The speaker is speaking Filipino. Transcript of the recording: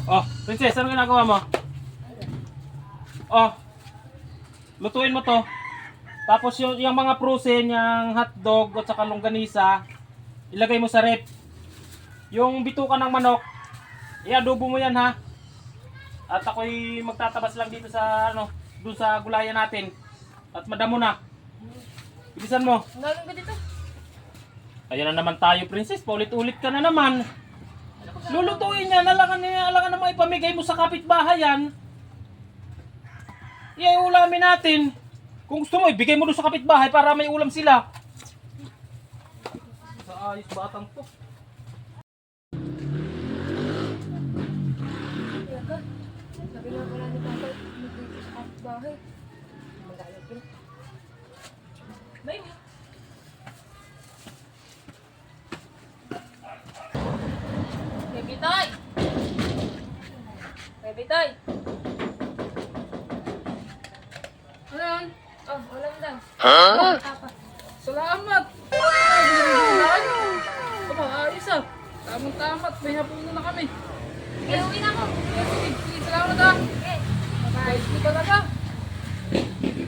Oh, princess, ano ginagawa mo? Oh, lutuin mo to. Tapos yung mga frozen, yung hotdog at saka longganisa, ilagay mo sa rep. Yung bituka ng manok, i-adobo mo yan ha. At ako'y magtatabas lang dito sa dun sa gulayan natin. At madamo na. Bilisan mo. Ang galing ka dito. Ayan na naman tayo, princess. Paulit-ulit ka na naman. Lulutuin niya, alangan na maipamigay mo sa kapitbahay yan. Iulamin natin. Kung gusto mo, ibigay mo doon sa kapitbahay para may ulam sila. Sa ayos batang to. Yaga. Sabi nga pala ni Papa, dito sa bahay. Magalit yun. May. Baby Toy! Baby Toy! Ano yun? Oh, ulam daw. Huh? Salamat! Ay, ayos ah. Tamang-tamat, may hapunan na kami.